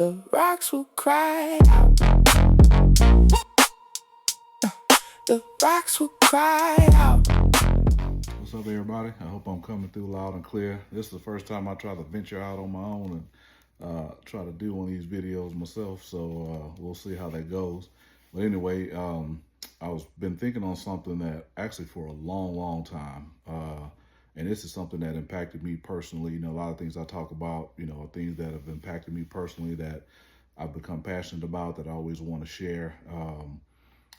The rocks will cry out. The rocks will cry out. What's up, everybody? I hope I'm coming through loud and clear. This is the first time I try to venture out on my own and try to do one of these videos myself, so we'll see how that goes. But anyway, I was been thinking on something that actually for a long time, and this is something that impacted me personally. You know, a lot of things I talk about, you know, are things that have impacted me personally that I've become passionate about, that I always want to share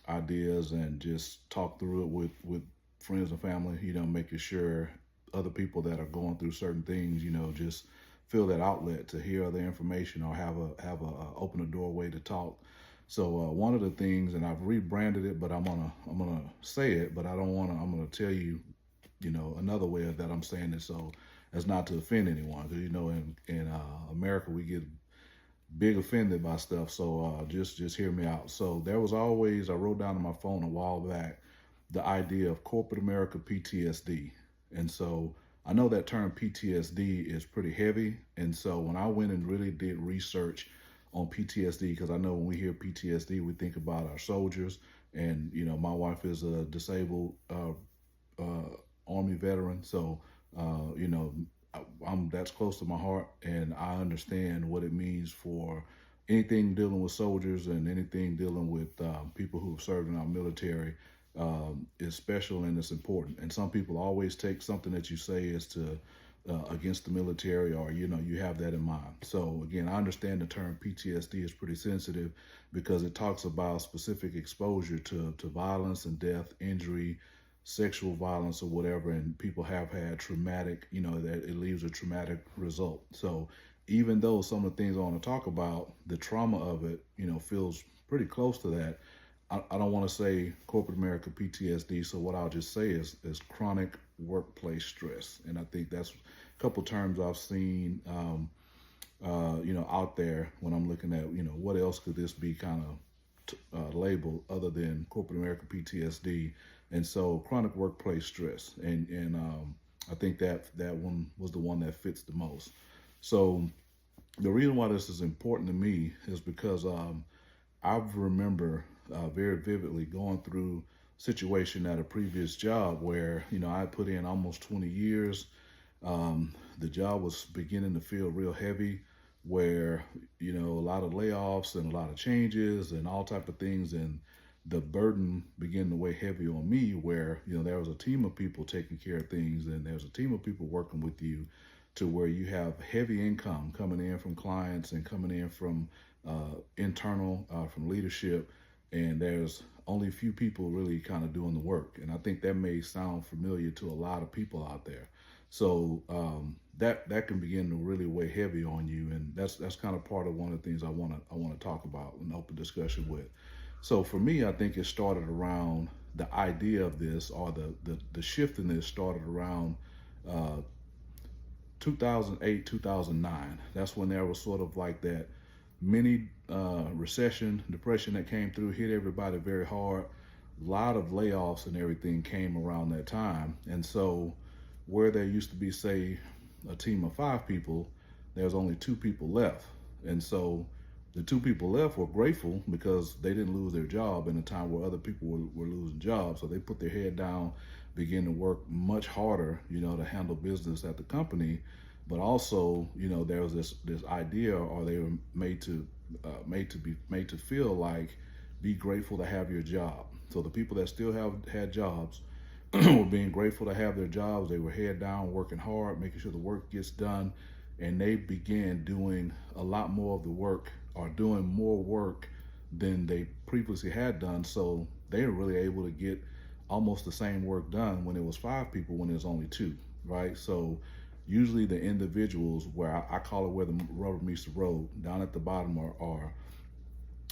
ideas and just talk through it with friends and family, you know, making sure other people that are going through certain things, you know, just feel that outlet to hear other information or have a open a doorway to talk. So one of the things, and I've rebranded it, but I'm gonna say it, but I don't wanna. I'm gonna tell you, you know, another way that I'm saying it, so as not to offend anyone, because you know, in America we get big offended by stuff. So just hear me out. So there was always, I wrote down on my phone a while back, the idea of corporate America PTSD. And so I know that term PTSD is pretty heavy. And so when I went and really did research on PTSD, because I know when we hear PTSD, we think about our soldiers. And, you know, my wife is a disabled Army veteran. So, you know, that's close to my heart, and I understand what it means for anything dealing with soldiers and anything dealing with people who have served in our military. Is special and it's important. And some people always take something that you say is to against the military, or you know, you have that in mind. So again, I understand the term PTSD is pretty sensitive because it talks about specific exposure to violence and death, injury, sexual violence or whatever, and people have had traumatic, you know, that it leaves a traumatic result. So even though some of the things I want to talk about, the trauma of it, you know, feels pretty close to that, I don't want to say corporate America PTSD. So what I'll just say is chronic workplace stress. And I think that's a couple terms I've seen, you know, out there when I'm looking at, you know, what else could this be kind of labeled other than corporate America PTSD. And so chronic workplace stress. And I think that one was the one that fits the most. So the reason why this is important to me is because I remember very vividly going through a situation at a previous job where, you know, I put in almost 20 years. The job was beginning to feel real heavy, where, you know, a lot of layoffs and a lot of changes and all type of things, and the burden began to weigh heavy on me, where, you know, there was a team of people taking care of things, and there's a team of people working with you, to where you have heavy income coming in from clients and coming in from internal, from leadership, and there's only a few people really kind of doing the work. And I think that may sound familiar to a lot of people out there. So that can begin to really weigh heavy on you, and that's kind of part of one of the things I want to talk about in open discussion with. So for me, I think it started around the idea of this, or the shift in this started around 2008, 2009. That's when there was sort of like that mini recession, depression that came through, hit everybody very hard. A lot of layoffs and everything came around that time. And so where there used to be, say, a team of 5 people, there's only 2 people left. And so the 2 people left were grateful because they didn't lose their job in a time where other people were losing jobs. So they put their head down, began to work much harder, you know, to handle business at the company. But also, you know, there was this idea, or they were made to feel like, be grateful to have your job. So the people that still had jobs were being grateful to have their jobs. They were head down, working hard, making sure the work gets done, and they began doing a lot more of the work, or doing more work than they previously had done. So they were really able to get almost the same work done when it was 5 people, when there's only 2, right? So usually the individuals, where I call it where the rubber meets the road, down at the bottom, are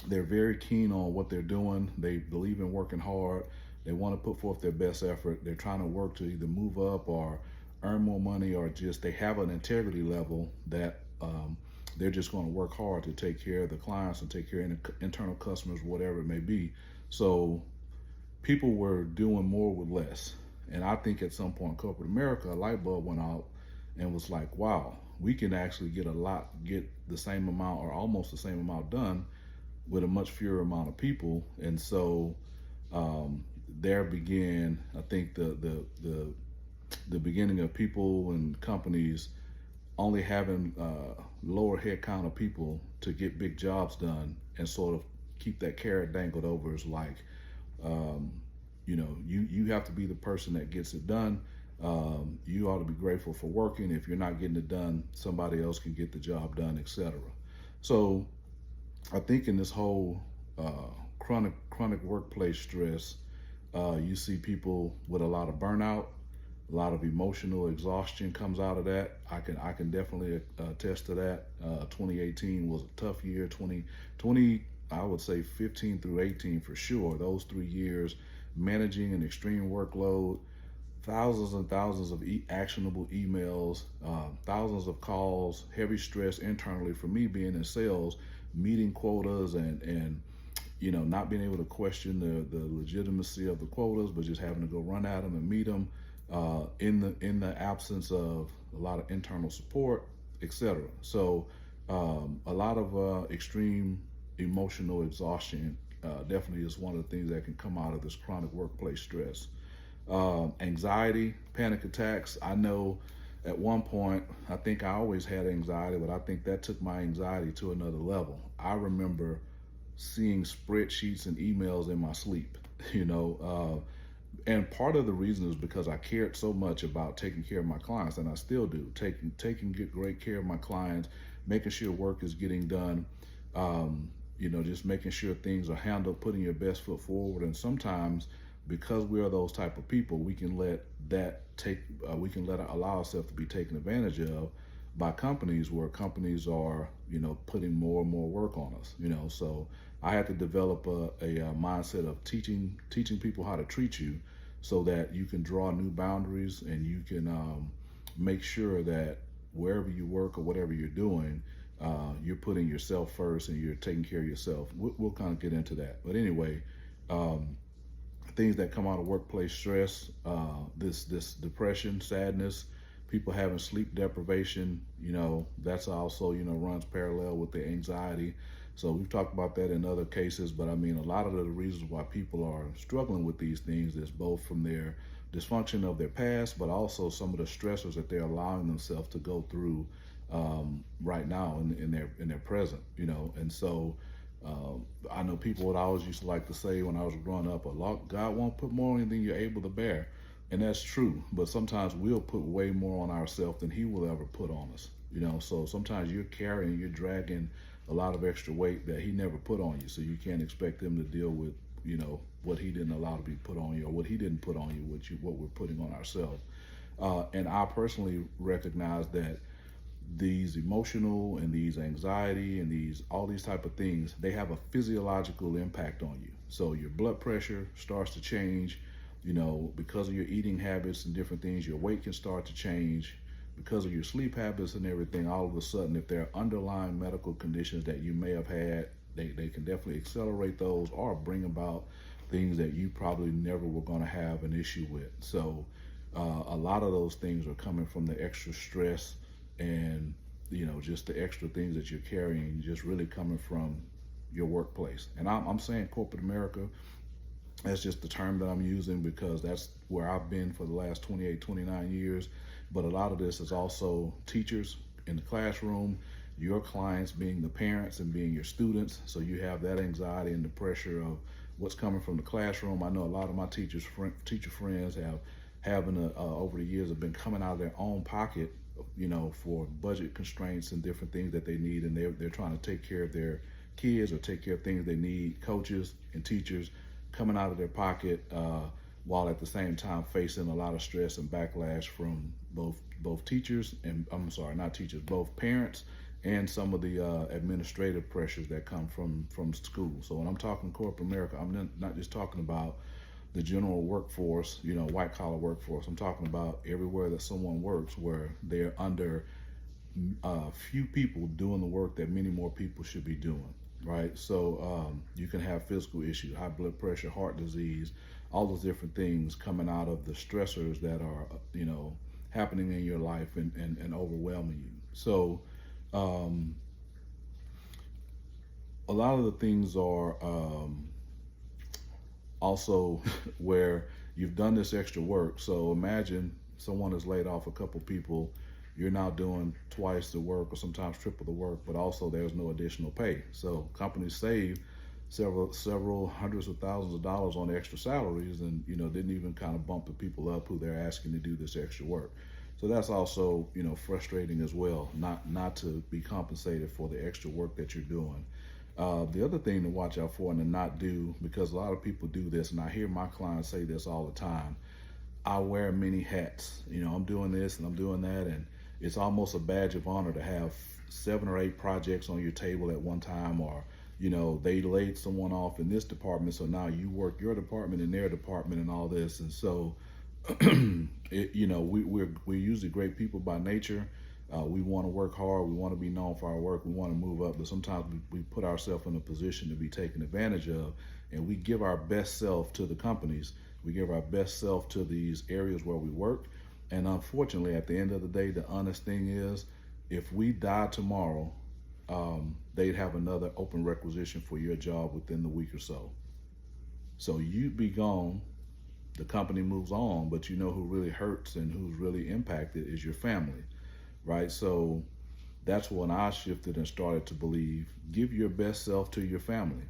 they're very keen on what they're doing. They believe in working hard. They want to put forth their best effort. They're trying to work to either move up or earn more money, or just they have an integrity level that they're just going to work hard to take care of the clients and take care of internal customers, whatever it may be. So people were doing more with less. And I think at some point, corporate America, a light bulb went out and was like, wow, we can actually get the same amount or almost the same amount done with a much fewer amount of people. And so there began, I think, the beginning of people and companies only having lower head count of people to get big jobs done, and sort of keep that carrot dangled over is like, you have to be the person that gets it done. You ought to be grateful for working. If you're not getting it done, somebody else can get the job done, etc. So I think in this whole chronic workplace stress, you see people with a lot of burnout, a lot of emotional exhaustion comes out of that. I can definitely attest to that. 2018 was a tough year. 2020, I would say 15 through 18 for sure. Those 3 years, managing an extreme workload, thousands and thousands of actionable emails, thousands of calls, heavy stress internally for me being in sales, meeting quotas and not being able to question the legitimacy of the quotas, but just having to go run at them and meet them in the absence of a lot of internal support, etc. So a lot of extreme emotional exhaustion definitely is one of the things that can come out of this chronic workplace stress. Anxiety, panic attacks. I know at one point, I think I always had anxiety, but I think that took my anxiety to another level. I remember seeing spreadsheets and emails in my sleep, and part of the reason is because I cared so much about taking care of my clients, and I still do, taking great care of my clients, making sure work is getting done, just making sure things are handled, putting your best foot forward. And sometimes, because we are those type of people, we can allow ourselves to be taken advantage of by companies, where companies are, putting more and more work on us, So I had to develop a mindset of teaching people how to treat you, so that you can draw new boundaries and you can make sure that wherever you work or whatever you're doing, you're putting yourself first and you're taking care of yourself. We'll kind of get into that. But anyway, things that come out of workplace stress, this depression, sadness, people having sleep deprivation, that's also, runs parallel with the anxiety. So we've talked about that in other cases, but I mean, a lot of the reasons why people are struggling with these things is both from their dysfunction of their past, but also some of the stressors that they're allowing themselves to go through right now in their present, And so I know people would always used to like to say when I was growing up, God won't put more on you than you're able to bear. And that's true, but sometimes we'll put way more on ourselves than he will ever put on us, So sometimes you're dragging a lot of extra weight that he never put on you. So you can't expect him to deal with, what he didn't allow to be put on you, or what he didn't put on you, what we're putting on ourselves. And I personally recognize that these emotional and these anxiety and all these type of things, they have a physiological impact on you. So your blood pressure starts to change, because of your eating habits and different things. Your weight can start to change because of your sleep habits and everything. All of a sudden, if there are underlying medical conditions that you may have had, they can definitely accelerate those or bring about things that you probably never were going to have an issue with. So a lot of those things are coming from the extra stress and, just the extra things that you're carrying, just really coming from your workplace. And I'm saying corporate America, that's just the term that I'm using because that's where I've been for the last 28, 29 years. But a lot of this is also teachers in the classroom, your clients being the parents and being your students. So you have that anxiety and the pressure of what's coming from the classroom. I know a lot of my teacher friends over the years have been coming out of their own pocket, for budget constraints and different things that they need. And they're trying to take care of their kids or take care of things they need. Coaches and teachers coming out of their pocket, while at the same time facing a lot of stress and backlash from both teachers and both parents and some of the administrative pressures that come from school. So when I'm talking corporate America, I'm not just talking about the general workforce, white collar workforce. I'm talking about everywhere that someone works, where they're under few people doing the work that many more people should be doing. Right. So you can have physical issues, high blood pressure, heart disease, all those different things coming out of the stressors that are, happening in your life and overwhelming you. So a lot of the things are also where you've done this extra work. So imagine someone has laid off a couple people. You're now doing twice the work or sometimes triple the work, but also there's no additional pay. So companies save several hundreds of thousands of dollars on extra salaries, and didn't even kind of bump the people up who they're asking to do this extra work. So that's also frustrating as well, not to be compensated for the extra work that you're doing. The other thing to watch out for and to not do, because a lot of people do this, and I hear my clients say this all the time: I wear many hats. I'm doing this and I'm doing that, and it's almost a badge of honor to have 7 or 8 projects on your table at one time, or they laid someone off in this department, so now you work your department and their department and all this. And so we're usually great people by nature. We want to work hard. We want to be known for our work. We want to move up, but sometimes we put ourselves in a position to be taken advantage of, and we give our best self to the companies. We give our best self to these areas where we work. And unfortunately, at the end of the day, the honest thing is, if we die tomorrow, they'd have another open requisition for your job within the week or so. So you'd be gone, the company moves on, but who really hurts and who's really impacted is your family, right? So that's when I shifted and started to believe, give your best self to your family.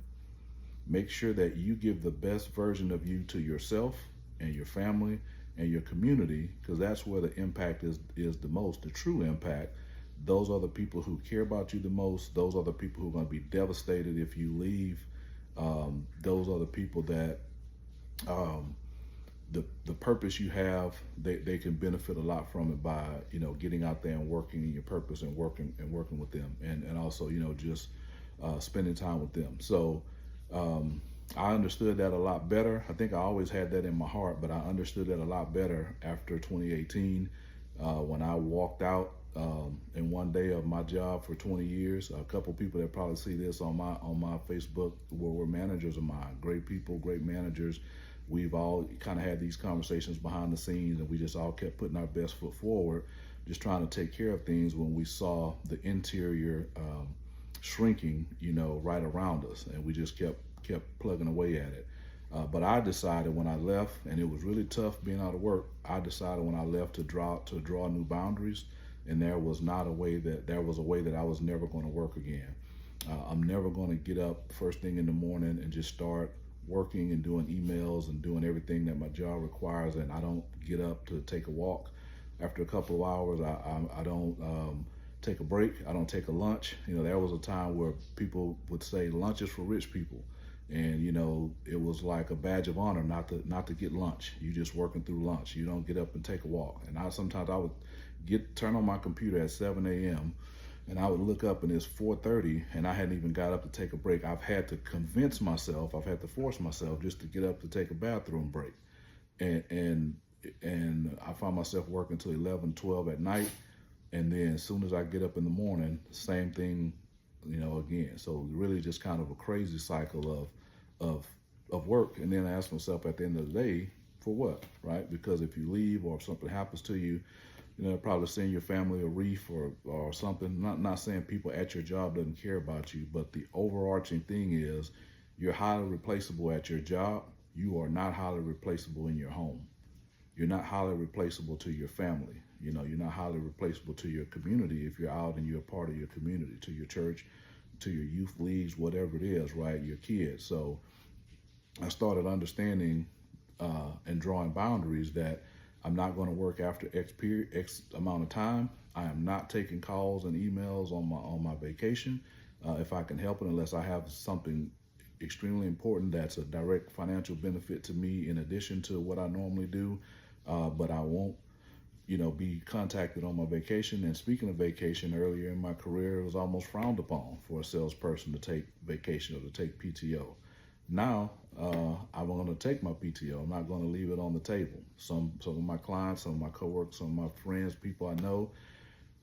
Make sure that you give the best version of you to yourself and your family and your community, because that's where the impact is the most, the true impact. Those are the people who care about you the most. Those are the people who are going to be devastated if you leave. Those are the people that the purpose you have, they can benefit a lot from it by getting out there and working in your purpose and working with them, and also just spending time with them. So I understood that a lot better. I think I always had that in my heart, but I understood that a lot better after 2018 when I walked out in one day of my job for 20 years. A couple people that probably see this on my Facebook were managers of mine, great people, great managers. We've all kind of had these conversations behind the scenes, and we just all kept putting our best foot forward, just trying to take care of things when we saw the interior shrinking, right around us, and we just kept plugging away at it. But I decided when I left, and it was really tough being out of work, I decided when I left to draw new boundaries, and there was a way that I was never going to work again. I'm never going to get up first thing in the morning and just start working and doing emails and doing everything that my job requires, and I don't get up to take a walk. After a couple of hours, I don't take a break. I don't take a lunch. There was a time where people would say lunch is for rich people, and it was like a badge of honor not to get lunch. You just working through lunch. You don't get up and take a walk. And sometimes I would turn on my computer at 7 a.m. and I would look up and it's 4:30 and I hadn't even got up to take a break. I've had to convince myself, I've had to force myself just to get up to take a bathroom break. And I find myself working till 11, 12 at night. And then as soon as I get up in the morning, same thing, again. So really just kind of a crazy cycle of work. And then I ask myself at the end of the day, for what, right? Because if you leave or if something happens to you, probably send your family a wreath or something. Not saying people at your job doesn't care about you, but the overarching thing is you're highly replaceable at your job. You are not highly replaceable in your home. You're not highly replaceable to your family. You're not highly replaceable to your community if you're out and you're a part of your community, to your church, to your youth leagues, whatever it is, right? Your kids. So I started understanding and drawing boundaries that I'm not going to work after X amount of time. I am not taking calls and emails on my vacation if I can help it, unless I have something extremely important that's a direct financial benefit to me in addition to what I normally do. But I won't, be contacted on my vacation. And speaking of vacation, earlier in my career, it was almost frowned upon for a salesperson to take vacation or to take PTO. Now, I'm going to take my PTO. I'm not going to leave it on the table. Some of my clients, some of my coworkers, some of my friends, people I know,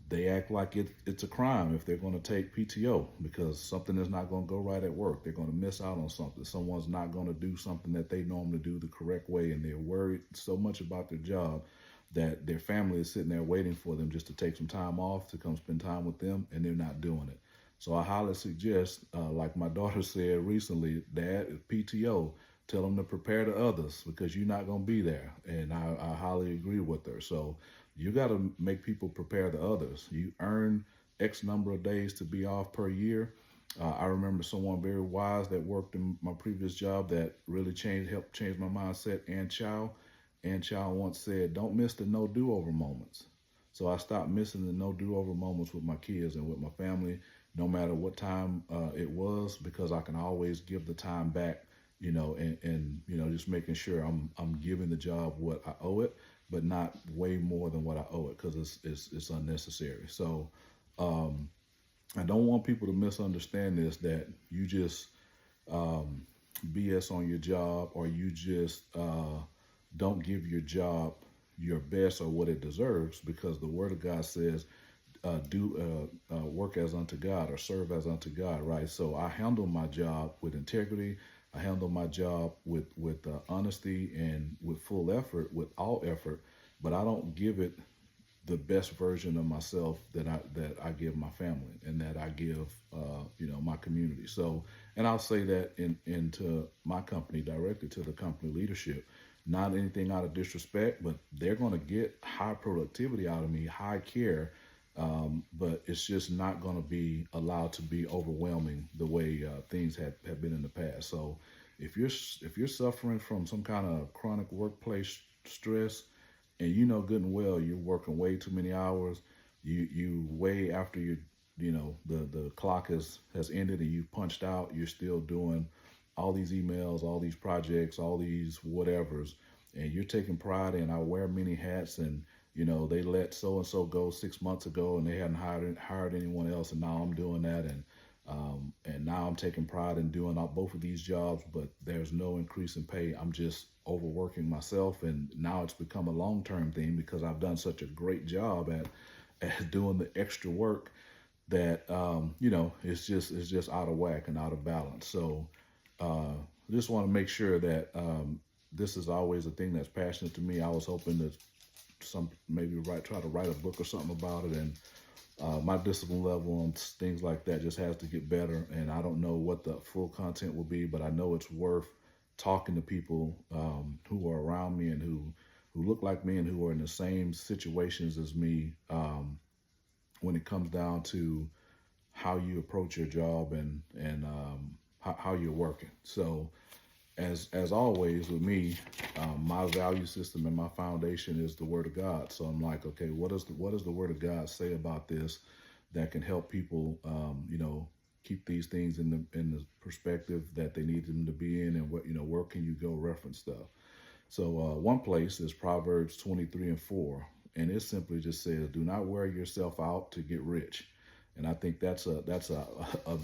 they act like it's a crime if they're going to take PTO because something is not going to go right at work. They're going to miss out on something. Someone's not going to do something that they normally do the correct way, and they're worried so much about their job. that their family is sitting there waiting for them just to take some time off to come spend time with them, and they're not doing it. So I highly suggest, like my daughter said recently, Dad, PTO, tell them to prepare the others because you're not going to be there. And I highly agree with her. So you got to make people prepare the others. You earn X number of days to be off per year. I remember someone very wise that worked in my previous job that really helped change my mindset. Ann Chow. Ann Chow once said, "Don't miss the no do-over moments." So I stopped missing the no do-over moments with my kids and with my family, no matter what time it was, because I can always give the time back, and just making sure I'm giving the job what I owe it, but not way more than what I owe it, because it's unnecessary. So I don't want people to misunderstand this, that you just BS on your job, or you just don't give your job your best or what it deserves, because the Word of God says, do work as unto God, or serve as unto God, right? So I handle my job with integrity. I handle my job with honesty and with full effort, with all effort, but I don't give it the best version of myself that I give my family, and that I give my community. So, and I'll say that into my company, directly to the company leadership. Not anything out of disrespect, but they're going to get high productivity out of me, high care, but it's just not going to be allowed to be overwhelming the way things have been in the past. So, if you're suffering from some kind of chronic workplace stress, and you know good and well you're working way too many hours, you way after the clock has ended and you've punched out, you're still doing all these emails, all these projects, all these whatevers, and you're taking pride in, I wear many hats, and they let so and so go 6 months ago and they hadn't hired anyone else, and now I'm doing that, and now I'm taking pride in doing both of these jobs, but there's no increase in pay. I'm just overworking myself, and now it's become a long-term thing because I've done such a great job at doing the extra work that it's just out of whack and out of balance. So just want to make sure that this is always a thing that's passionate to me. I was hoping to try to write a book or something about it, and my discipline level on things like that just has to get better. And I don't know what the full content will be, but I know it's worth talking to people who are around me and who look like me and who are in the same situations as me when it comes down to how you approach your job and how you're working. So as always with me, my value system and my foundation is the Word of God. So I'm like, okay, what does the Word of God say about this that can help people, keep these things in the perspective that they need them to be in, and where can you go reference stuff? So one place is Proverbs 23:4, and it simply just says, "Do not wear yourself out to get rich." And I think that's a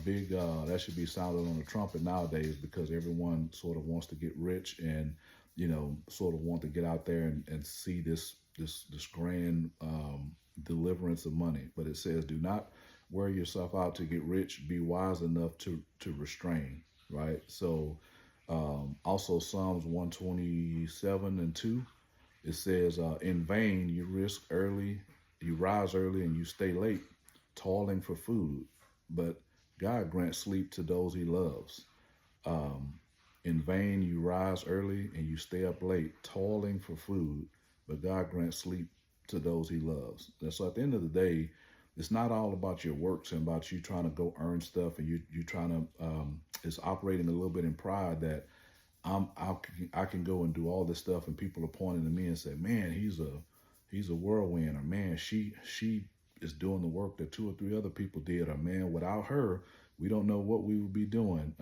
big that should be sounded on the trumpet nowadays, because everyone sort of wants to get rich and sort of want to get out there and see this grand deliverance of money. But it says, "Do not wear yourself out to get rich. Be wise enough to restrain." Right. So also Psalms 127:2, it says, "In vain you rise early and you stay late, toiling for food, but God grants sleep to those he loves." In vain you rise early and you stay up late, toiling for food, but God grants sleep to those he loves. And so at the end of the day, it's not all about your works and about you trying to go earn stuff, and you trying to, it's operating a little bit in pride that I can go and do all this stuff, and people are pointing to me and say, "Man, he's a whirlwind," or "Man, she is doing the work that 2 or 3 other people did," or "Man, without her, we don't know what we would be doing.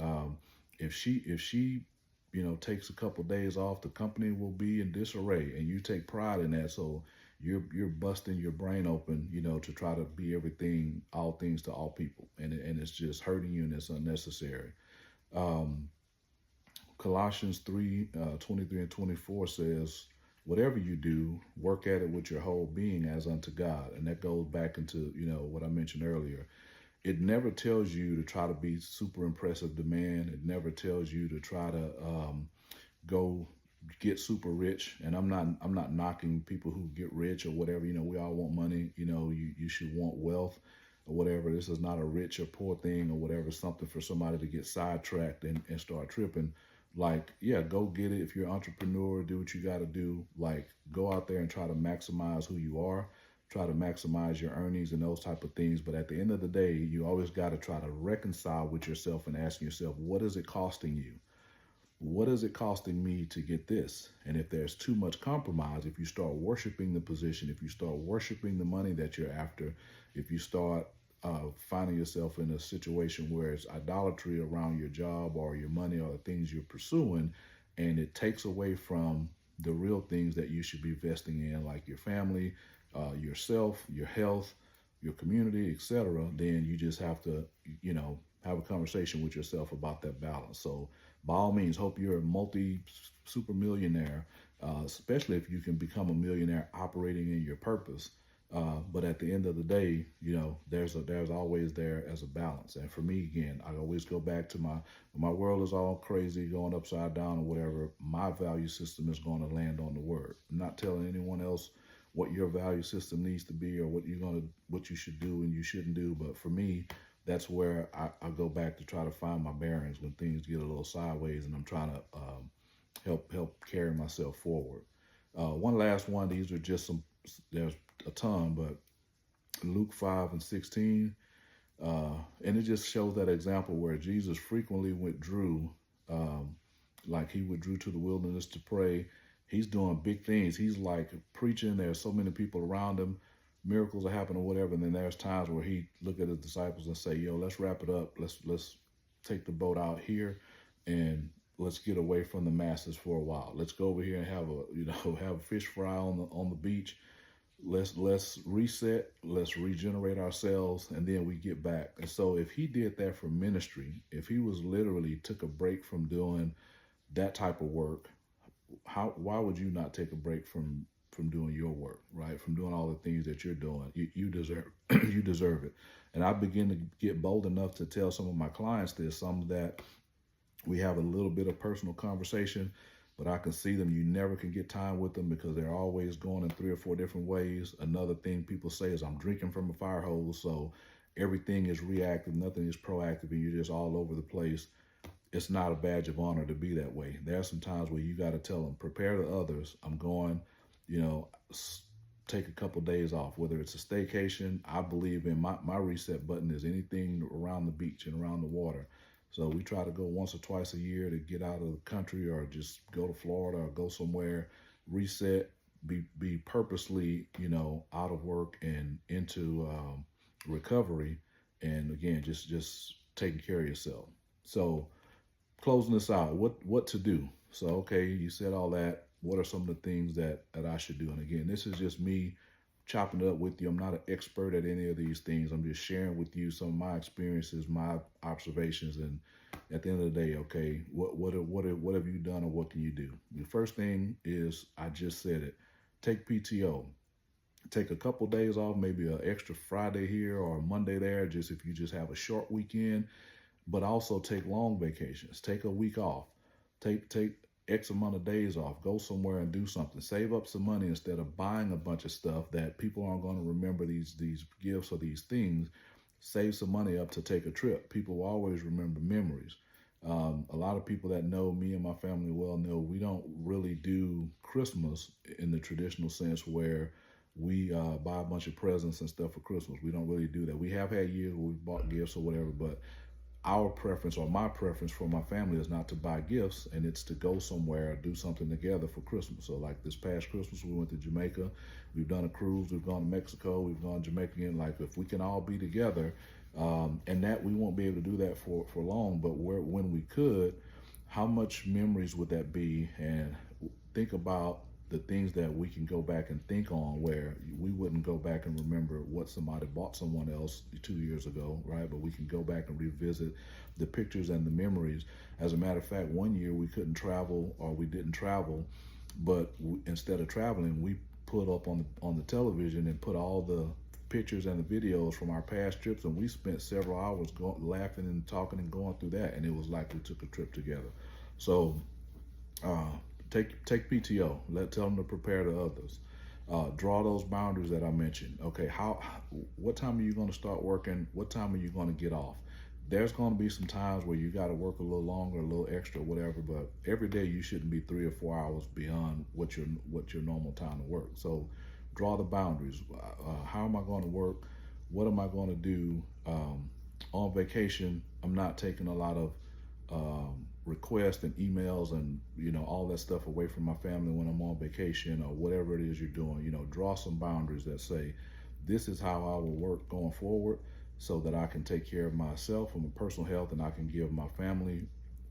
If she takes a couple days off, the company will be in disarray." And you take pride in that, so you're busting your brain open, to try to be everything, all things to all people, and it's just hurting you, and it's unnecessary. Colossians 3:23 and 24 says, "Whatever you do, work at it with your whole being as unto God." And that goes back into, what I mentioned earlier. It never tells you to try to be super impressive to man. It never tells you to try to go get super rich. And I'm not knocking people who get rich or whatever. You know, we all want money. You know, you should want wealth or whatever. This is not a rich or poor thing or whatever. Something for somebody to get sidetracked and start tripping. Like, yeah, go get it. If you're an entrepreneur, do what you got to do. Like, go out there and try to maximize who you are. Try to maximize your earnings and those type of things. But at the end of the day, you always got to try to reconcile with yourself and asking yourself, what is it costing you? What is it costing me to get this? And if there's too much compromise, if you start worshiping the position, if you start worshiping the money that you're after, if you start finding yourself in a situation where it's idolatry around your job or your money or the things you're pursuing, and it takes away from the real things that you should be investing in, like your family, yourself, your health, your community, etc., then you just have to, you know, have a conversation with yourself about that balance. So by all means, hope you're a super millionaire, especially if you can become a millionaire operating in your purpose. But at the end of the day, you know, there's always there as a balance. And for me, again, I always go back to my world is all crazy, going upside down or whatever. My value system is going to land on the word. I'm not telling anyone else what your value system needs to be or what you should do and you shouldn't do. But for me, that's where I go back to try to find my bearings when things get a little sideways and I'm trying to help carry myself forward. One last one. These are just there's a ton, but Luke 5:16, and it just shows that example where Jesus frequently withdrew, like he withdrew to the wilderness to pray. He's doing big things. He's like preaching. There's so many people around him. Miracles are happening or whatever. And then there's times where he look at his disciples and say, yo, let's wrap it up. Let's take the boat out here and let's get away from the masses for a while. Let's go over here and have a fish fry on the beach. Let's reset. Let's regenerate ourselves. And then we get back. And so if he did that for ministry, if he was literally took a break from doing that type of work, why would you not take a break from doing your work, right? From doing all the things that you're doing. You deserve you deserve it. And I begin to get bold enough to tell some of my clients this, some that we have a little bit of personal conversation, but I can see them. You never can get time with them because they're always going in 3 or 4 different ways. Another thing people say is I'm drinking from a fire hose, so everything is reactive, nothing is proactive, and you're just all over the place. It's not a badge of honor to be that way. There are some times where you got to tell them, prepare the others. I'm going, take a couple days off, whether it's a staycation. I believe in my reset button is anything around the beach and around the water. So we try to go once or twice a year to get out of the country or just go to Florida or go somewhere, reset, be purposely, out of work and into recovery. And again, just taking care of yourself. So closing this out, what to do? So, okay, you said all that. What are some of the things that I should do? And again, this is just me chopping it up with you. I'm not an expert at any of these things. I'm just sharing with you some of my experiences, my observations, and at the end of the day, okay, what have you done or what can you do? The first thing is, I just said it, take PTO. Take a couple days off, maybe an extra Friday here or a Monday there, just if you just have a short weekend, but also take long vacations. Take a week off. Take X amount of days off. Go somewhere and do something. Save up some money instead of buying a bunch of stuff that people aren't going to remember these gifts or these things. Save some money up to take a trip. People will always remember memories. A lot of people that know me and my family well know we don't really do Christmas in the traditional sense where we buy a bunch of presents and stuff for Christmas. We don't really do that. We have had years where we bought gifts or whatever, but our preference or my preference for my family is not to buy gifts, and it's to go somewhere, do something together for Christmas. So like this past Christmas, we went to Jamaica. We've done a cruise. We've gone to Mexico. We've gone to Jamaica again. Like if we can all be together, and that we won't be able to do that for long, but when we could, how much memories would that be? And think about the things that we can go back and think on where we wouldn't go back and remember what somebody bought someone else 2 years ago, right? But we can go back and revisit the pictures and the memories. As a matter of fact, one year we couldn't travel or we didn't travel, but instead of traveling, we put up on the television and put all the pictures and the videos from our past trips, and we spent several hours laughing and talking and going through that, and it was like we took a trip together. So take PTO. Tell them to prepare to others. Draw those boundaries that I mentioned. Okay, what time are you going to start working? What time are you going to get off? There's going to be some times where you got to work a little longer, a little extra, whatever. But every day you shouldn't be 3 or 4 hours beyond what your normal time to work. So draw the boundaries. How am I going to work? What am I going to do? On vacation, I'm not taking a lot of requests and emails and all that stuff away from my family when I'm on vacation or whatever it is you're doing. Draw some boundaries that say this is how I will work going forward, so that I can take care of myself and my personal health, and I can give my family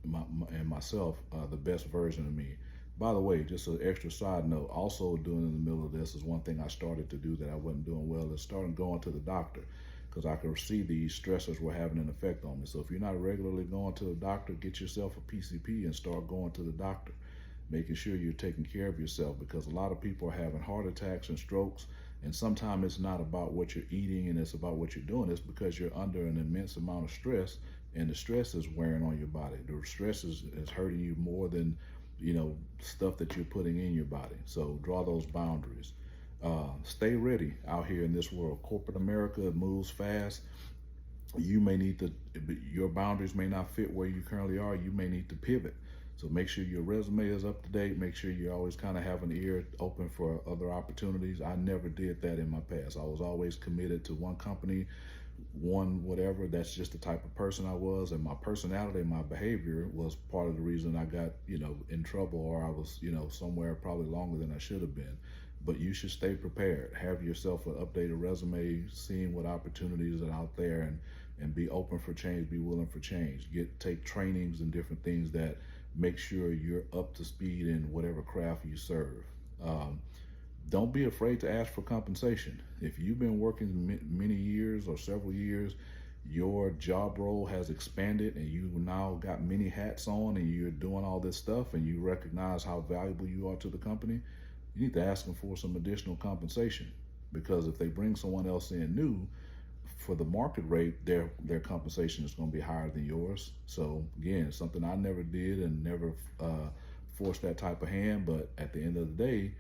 and myself the best version of me. By the way, just an extra side note, also doing in the middle of this is one thing I started to do that I wasn't doing well, is starting going to the doctor, because I could see these stressors were having an effect on me. So if you're not regularly going to the doctor, get yourself a PCP and start going to the doctor, making sure you're taking care of yourself, because a lot of people are having heart attacks and strokes. And sometimes it's not about what you're eating and it's about what you're doing. It's because you're under an immense amount of stress, and the stress is wearing on your body. The stress is hurting you more than, stuff that you're putting in your body. So draw those boundaries. Stay ready out here in this world. Corporate America moves fast. You may need to, your boundaries may not fit where you currently are. You may need to pivot. So make sure your resume is up to date. Make sure you always kind of have an ear open for other opportunities. I never did that in my past. I was always committed to one company, one whatever. That's just the type of person I was, and my personality and my behavior was part of the reason I got, in trouble, or I was, somewhere probably longer than I should have been. But you should stay prepared. Have yourself an updated resume, seeing what opportunities are out there, and be open for change, be willing for change. Take trainings and different things that make sure you're up to speed in whatever craft you serve. Don't be afraid to ask for compensation. If you've been working many years or several years, your job role has expanded and you now got many hats on, and you're doing all this stuff, and you recognize how valuable you are to the company, you need to ask them for some additional compensation. Because if they bring someone else in new, for the market rate, their compensation is going to be higher than yours. So again, something I never did and never forced that type of hand. But at the end of the day,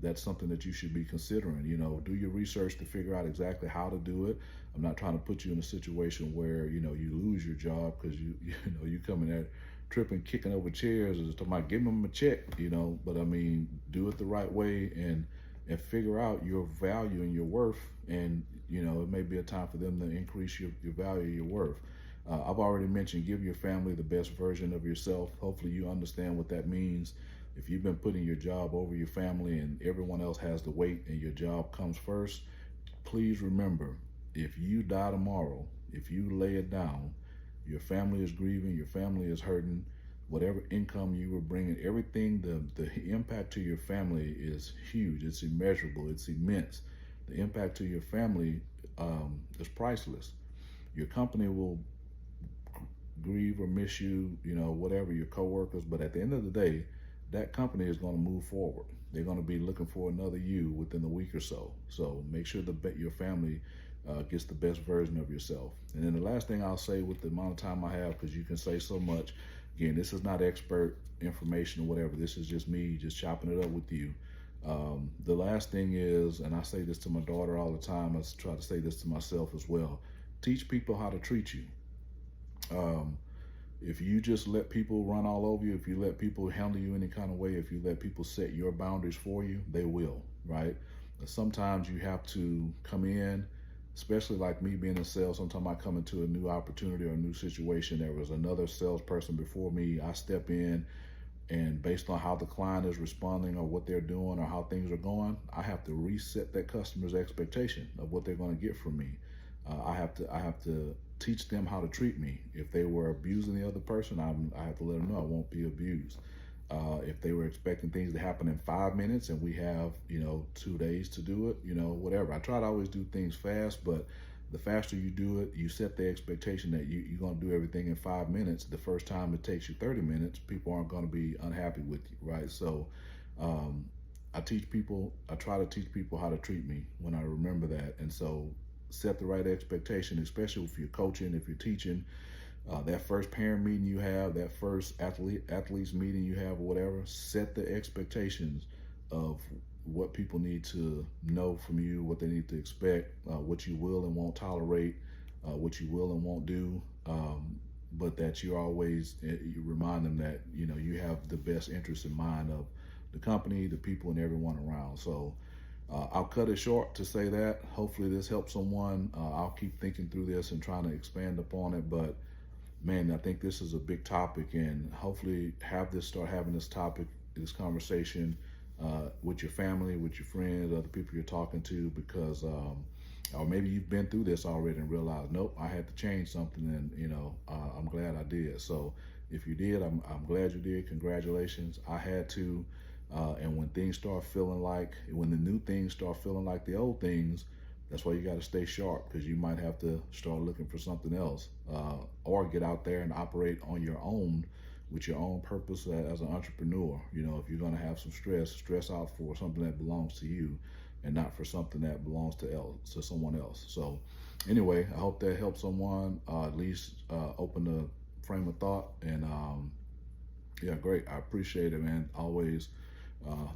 that's something that you should be considering. Do your research to figure out exactly how to do it. I'm not trying to put you in a situation where you lose your job because you come in there tripping, kicking over chairs, and talking about giving them a check. But I mean, do it the right way and figure out your value and your worth. And it may be a time for them to increase your value, your worth. I've already mentioned, give your family the best version of yourself. Hopefully you understand what that means. If you've been putting your job over your family and everyone else has to wait and your job comes first, please remember, if you die tomorrow, if you lay it down, your family is grieving, your family is hurting. Whatever income you were bringing, everything, the impact to your family is huge. It's immeasurable. It's immense. The impact to your family is priceless. Your company will grieve or miss you, whatever, your coworkers. But at the end of the day, that company is going to move forward. They're going to be looking for another you within a week or so. So make sure that your family gets the best version of yourself. And then the last thing I'll say, with the amount of time I have, because you can say so much, again, this is not expert information or whatever. This is just me just chopping it up with you. The last thing is, and I say this to my daughter all the time, I try to say this to myself as well, teach people how to treat you. If you just let people run all over you, if you let people handle you any kind of way, if you let people set your boundaries for you, they will, right? But sometimes you have to come in, especially like me being in sales. Sometimes I come into a new opportunity or a new situation. There was another salesperson before me. I step in, and based on how the client is responding or what they're doing or how things are going, I have to reset that customer's expectation of what they're going to get from me. I have to teach them how to treat me. If they were abusing the other person, I have to let them know I won't be abused. If they were expecting things to happen in 5 minutes and we have 2 days to do it, whatever. I try to always do things fast, but the faster you do it, you set the expectation that you're going to do everything in 5 minutes. The first time it takes you 30 minutes, people aren't going to be unhappy with you, right? So I try to teach people how to treat me when I remember that. And so set the right expectation, especially if you're coaching, if you're teaching, That first parent meeting you have, that first athletes meeting you have, or whatever, set the expectations of what people need to know from you, what they need to expect, what you will and won't tolerate, what you will and won't do. But that you always you remind them that you have the best interest in mind of the company, the people, and everyone around. So I'll cut it short to say that. Hopefully this helps someone. I'll keep thinking through this and trying to expand upon it. But man, I think this is a big topic, and hopefully start having this topic, this conversation with your family, with your friends, other people you're talking to, because or maybe you've been through this already and realized, nope, I had to change something, and I'm glad I did. So if you did, I'm glad you did. Congratulations. I had to, and when the new things start feeling like the old things, that's why you got to stay sharp, because you might have to start looking for something else, or get out there and operate on your own with your own purpose as an entrepreneur. If you're going to have some stress out for something that belongs to you and not for something that belongs to someone else. So anyway, I hope that helps someone, at least open the frame of thought. And yeah, great. I appreciate it, man. Always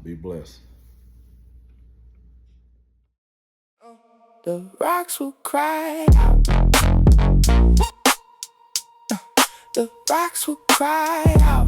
be blessed. The rocks will cry out. The rocks will cry out.